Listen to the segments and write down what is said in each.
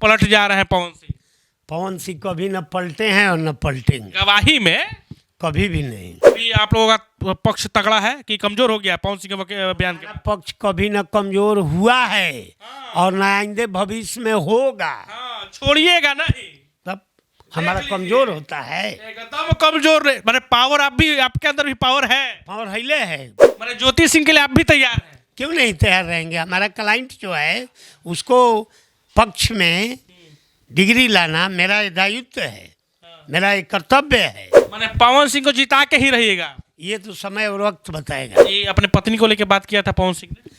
पलट जा रहे हैं पवन सिंह। पवन सिंह कभी न पलटे हैं और न पलटेंगे, गवाही में कभी भी नहीं। अभी आप लोगों का पक्ष तगड़ा है कि कमजोर हो गया पवन सिंह के बयान के बाद? पक्ष कभी न कमजोर हुआ है और न आइंदे भविष्य में होगा। हाँ, छोड़िएगा नहीं, तब हमारा कमजोर होता है। एकदम कमजोर मैंने पावर आप भी, आपके अंदर भी पावर है और हिले है, मैंने ज्योति सिंह के लिए आप भी तैयार हैं। क्यों नहीं तैयार रहेंगे? हमारा क्लाइंट जो है उसको पक्ष में डिग्री लाना मेरा दायित्व है, मेरा एक कर्तव्य है। मैंने पवन सिंह को जिता के ही रहिएगा। ये तो समय और वक्त बताएगा। ये अपने पत्नी को लेकर बात किया था पवन सिंह ने,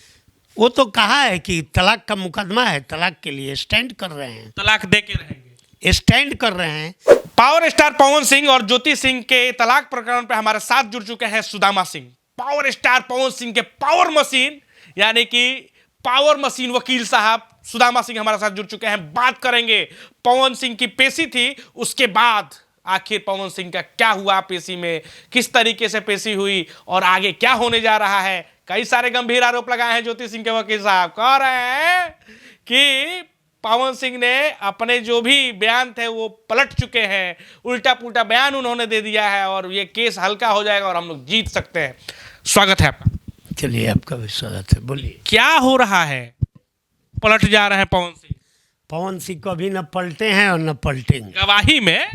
वो तो कहा है कि तलाक का मुकदमा है, तलाक के लिए स्टैंड कर रहे हैं, तलाक दे के रहेंगे, स्टैंड कर रहे हैं। पावर स्टार पवन सिंह और ज्योति सिंह के तलाक प्रकरण पे हमारे साथ जुड़ चुके हैं सुदामा सिंह। पावर स्टार पवन सिंह के पावर मशीन यानी कि पावर मशीन वकील साहब सुदामा सिंह हमारे साथ जुड़ चुके हैं। बात करेंगे, पवन सिंह की पेशी थी, उसके बाद आखिर पवन सिंह का क्या हुआ पेशी में, किस तरीके से पेशी हुई और आगे क्या होने जा रहा है। कई सारे गंभीर आरोप लगाए हैं ज्योति सिंह के वकील साहब, कह रहे हैं कि पवन सिंह ने अपने जो भी बयान थे वो पलट चुके हैं, उल्टा पुल्टा बयान उन्होंने दे दिया है और ये केस हल्का हो जाएगा और हम लोग जीत सकते हैं। स्वागत है आपका। चलिए, आपका भी स्वागत है, बोलिए। क्या हो रहा है? पलट जा रहे हैं पवन सिंह। पवन सिंह कभी न पलटे हैं और न पलटेंगे, गवाही में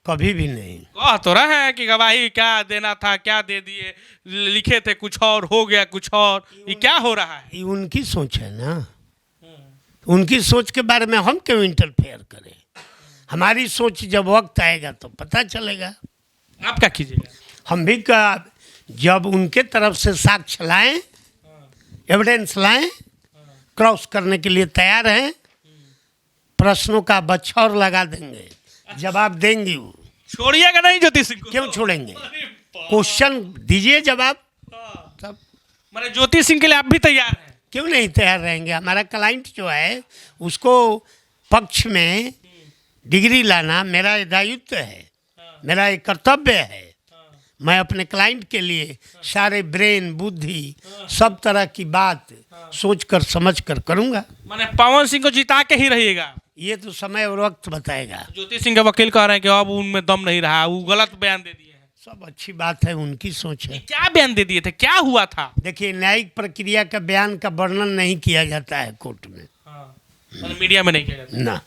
कभी भी नहीं। कह तो रहे हैं कि गवाही क्या देना था, क्या दे दिए, लिखे थे कुछ और, हो गया कुछ और। ये क्या हो रहा है? ये उनकी सोच है ना, उनकी सोच के बारे में हम क्यों इंटरफेयर करें? हमारी सोच जब वक्त आएगा तो पता चलेगा। आप क्या कीजिएगा? हम भी जब उनके तरफ से साक्ष्य लाएं, एविडेंस लाएं, क्रॉस करने के लिए तैयार हैं, प्रश्नों का बछौर लगा देंगे, जवाब देंगी वो। छोड़िएगा नहीं ज्योति सिंह को? क्यों छोड़ेंगे? क्वेश्चन दीजिए, जवाब। तब मैंने ज्योति सिंह के लिए आप भी तैयार हैं? क्यों नहीं तैयार रहेंगे? हमारा क्लाइंट जो है उसको पक्ष में डिग्री लाना मेरा दायित्व है, मेरा एक कर्तव्य है। मैं अपने क्लाइंट के लिए सारे ब्रेन, बुद्धि, सब तरह की बात सोच कर समझ कर करूँगा। मैंने पवन सिंह को जिता के ही रहिएगा। ये तो समय और वक्त बताएगा। ज्योति सिंह के वकील कह रहे हैं कि अब उनमें दम नहीं रहा, वो गलत बयान दे दिए हैं। सब अच्छी बात है, उनकी सोच है। क्या बयान दे दिए थे, क्या हुआ था? देखिए, न्यायिक प्रक्रिया का बयान का वर्णन नहीं किया जाता है कोर्ट में, मैंने मीडिया में नहीं किया जाता ना।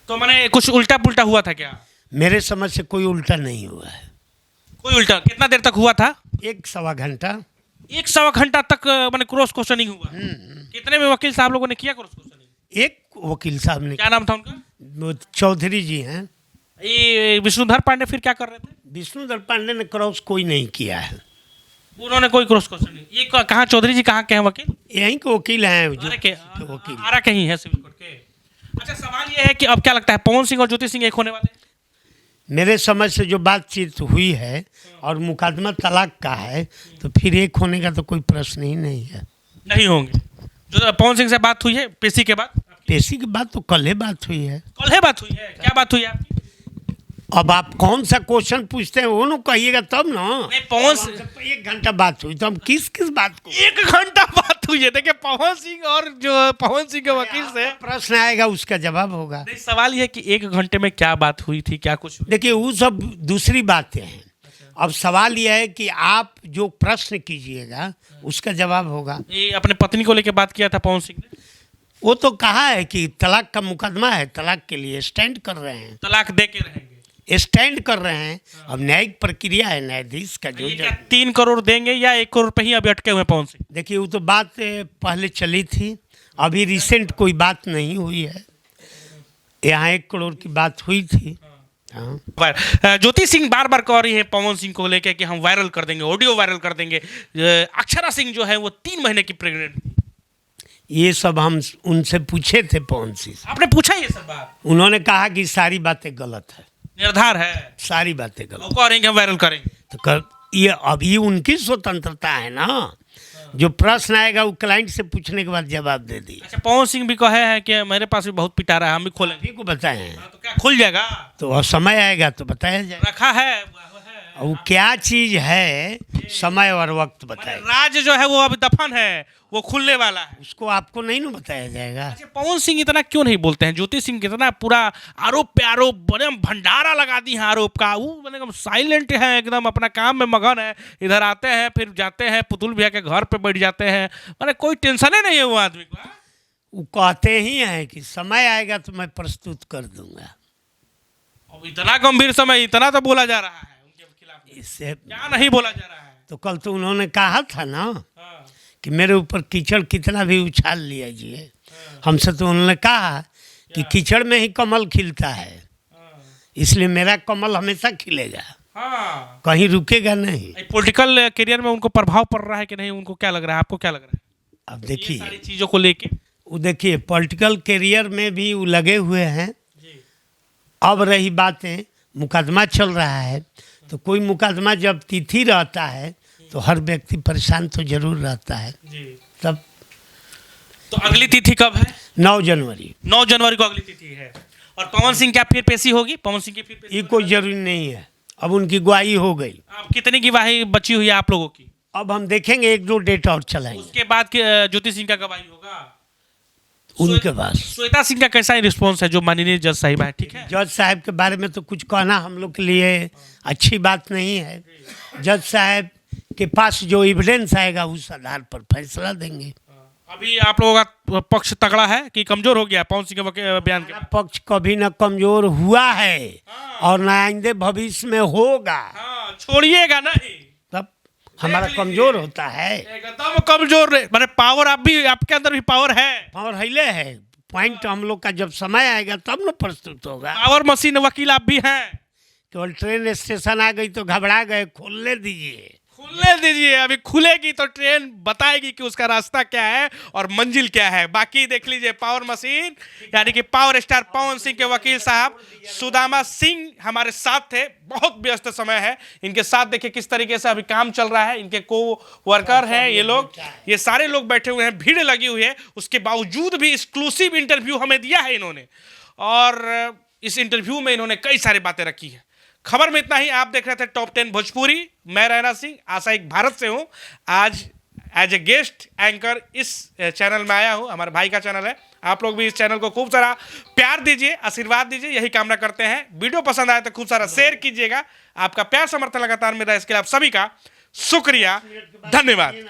तो मैंने कुछ उल्टा पुल्टा हुआ था क्या? मेरे समझ से कोई उल्टा नहीं हुआ है। कोई उल्टा? कितना देर तक हुआ था? 1-1.25 घंटा। 1-1.25 घंटा तक मैंने क्रॉस क्वेश्चनिंग हुआ। कितने में वकील साहब लोगों ने किया क्रॉस क्वेश्चनिंग? एक वकील साहब ने। क्या नाम था उनका? वो चौधरी जी हैं। ये विष्णुधर पांडे फिर क्या कर रहे थे? विष्णुधर पांडे ने क्रॉस कोई नहीं किया है। उन्होंने कोई क्रॉस क्वेश्चनिंग? ये कहाँ चौधरी जी कहाँ के हैं वकील? यहीं के वकील हैं वकील आरा के ही है सिविल कोर्ट के। अच्छा, सवाल ये है कि अब क्या लगता है पवन सिंह और ज्योति सिंह एक होने वाले? मेरे समझ से जो बातचीत हुई है और मुकदमा तलाक का है, तो फिर एक होने का तो कोई प्रश्न ही नहीं है। नहीं होंगे। जो पवन सिंह से बात हुई है पेशी के बाद? पेशी के बाद तो कल ही बात हुई है। कल ही बात हुई है? क्या बात हुई है आपकी? अब आप कौन सा क्वेश्चन पूछते हैं वो ना कहिएगा तब ना। नहीं, पवन सिंह 1 घंटा बात हुई तो हम किस बात को? 1 घंटा बात हुई है। देखिए, पवन सिंह और जो पवन सिंह के वकील से प्रश्न आएगा, उसका जवाब होगा। नहीं, सवाल ये है कि 1 घंटे में क्या बात हुई थी, क्या कुछ? देखिए, वो सब दूसरी बातें हैं। अब सवाल यह है कि आप जो प्रश्न कीजिएगा उसका जवाब होगा। ये अपने पत्नी को लेकर बात किया था पवन सिंह ने, वो तो कहा है कि तलाक का मुकदमा है, तलाक के लिए स्टैंड कर रहे हैं, तलाक दे के रहेंगे, स्टैंड कर रहे हैं। अब न्यायिक प्रक्रिया है, न्यायाधीश का जो 3 करोड़ देंगे या 1 करोड़ पे ही अभी अटके हुए पवन सिंह? देखिए, वो तो बात पहले चली थी, अभी रिसेंट कोई बात नहीं हुई है। यहाँ 1 करोड़ की बात हुई थी। हाँ। ज्योति सिंह बार बार कह रही है पवन सिंह को लेकर कि हम वायरल कर देंगे, ऑडियो वायरल कर देंगे। अक्षरा सिंह जो है वो 3 महीने की प्रेग्नेंट। ये सब हम उनसे पूछे थे पवन सिंह से। आपने पूछा ये सब बात? उन्होंने कहा कि सारी बातें गलत है, निर्धार है, सारी बातें गलत। कह रहे हैं हम वायरल करेंगे। तो ये अब ये उनकी स्वतंत्रता है ना। जो प्रश्न आएगा वो क्लाइंट से पूछने के बाद जवाब दे दिए। अच्छा, पवन सिंह भी कहे हैं कि मेरे पास भी बहुत पिटारा है, हम भी खोलेंगे। को बताए हैं। तो क्या खुल जाएगा? तो अब समय आएगा तो बताया जाएगा। रखा है और वो क्या चीज़ है समय और वक्त बताएगा। राज जो है वो अभी दफन है, वो खुलने वाला है। उसको आपको नहीं ना बताया जाएगा। अच्छा, पवन सिंह इतना क्यों नहीं बोलते हैं? ज्योति सिंह कितना पूरा आरोप पे आरोप, बड़े भंडारा लगा दी है आरोप का। वो मैंने साइलेंट है, एकदम अपना काम में मगन है। इधर आते हैं फिर जाते हैं, पुतुल भैया के घर पे बैठ जाते हैं, मैंने कोई टेंशन ही नहीं है वो आदमी को। वो कहते ही हैं कि समय आएगा तो मैं प्रस्तुत कर दूंगा। अब इतना गंभीर समय, इतना तो बोला जा रहा है उनके खिलाफ, इससे क्या नहीं बोला जा रहा है? तो कल तो उन्होंने कहा था ना हाँ, कि मेरे ऊपर कीचड़ कितना भी उछाल लीजिए। हमसे तो उन्होंने कहा कि कीचड़ में ही कमल खिलता है, हाँ, इसलिए मेरा कमल हमेशा खिलेगा, हाँ। कहीं रुकेगा नहीं। पॉलिटिकल करियर में उनको प्रभाव पड़ रहा है कि नहीं? उनको क्या लग रहा है, आपको क्या लग रहा है अब ये देखिए, सारी चीजों को लेके? वो देखिए पॉलिटिकल करियर में भी वो लगे हुए हैं। जी, अब रही बातें, मुकदमा चल रहा है, तो कोई मुकदमा जब तिथि रहता है तो हर व्यक्ति परेशान तो जरूर रहता है। जी। तब तो अगली तिथि कब है? 9 जनवरी। 9 जनवरी को अगली तिथि है। और पवन सिंह क्या फिर पेशी होगी? पवन सिंह की फिर पेशी ये कोई जरूरी नहीं है, अब उनकी गवाही हो गई। आप कितनी गवाही बची हुई है आप लोगों की? अब हम देखेंगे, 1-2 डेट और चलाएंगे उसके बाद ज्योति सिंह का गवाही होगा। उनके पास। श्वेता सिंह का कैसा रिस्पॉन्स है जो माननीय जज साहिबा है? ठीक है। जज साहब के बारे में तो कुछ कहना हम लोग के लिए अच्छी बात नहीं है। जज साहब के पास जो एविडेंस आएगा उस आधार पर फैसला देंगे। अभी आप लोगों का पक्ष तगड़ा है कि कमजोर हो गया पवन सिंह के बयान के बाद? पक्ष कभी न कमजोर हुआ है और न आइंदे भविष्य में होगा। हाँ, छोड़िएगा नहीं। तब हमारा कमजोर होता है एकदम कमजोर मैंने पावर, आप भी, आपके अंदर भी पावर है। और हिले है पॉइंट। हम लोग का जब समय आएगा तब न प्रस्तुत होगा। पावर मशीन वकील आप भी हैं। केवल ट्रेन स्टेशन आ गई तो घबरा गए, खोलने दीजिए। खुलने दीजिए, अभी खुलेगी तो ट्रेन बताएगी कि उसका रास्ता क्या है और मंजिल क्या है। बाकी देख लीजिए, पावर मशीन यानी कि पावर स्टार पवन सिंह के वकील साहब सुदामा सिंह हमारे साथ थे। बहुत व्यस्त समय है, इनके साथ देखिए किस तरीके से अभी काम चल रहा है। इनके को वर्कर हैं ये लोग, ये सारे लोग बैठे हुए हैं, भीड़ लगी हुई है। उसके बावजूद भी एक्सक्लूसिव इंटरव्यू हमें दिया है इन्होंने, और इस इंटरव्यू में इन्होंने कई सारी बातें रखी है। खबर में इतना ही। आप देख रहे थे टॉप 10 भोजपुरी। मैं रैना सिंह आशा एक भारत से हूं। आज एज ए गेस्ट एंकर इस चैनल में आया हूं, हमारे भाई का चैनल है। आप लोग भी इस चैनल को खूब सारा प्यार दीजिए, आशीर्वाद दीजिए, यही कामना करते हैं। वीडियो पसंद आए तो खूब सारा शेयर कीजिएगा। आपका प्यार समर्थन लगातार मिल रहा है, इसके लिए आप सभी का शुक्रिया, धन्यवाद।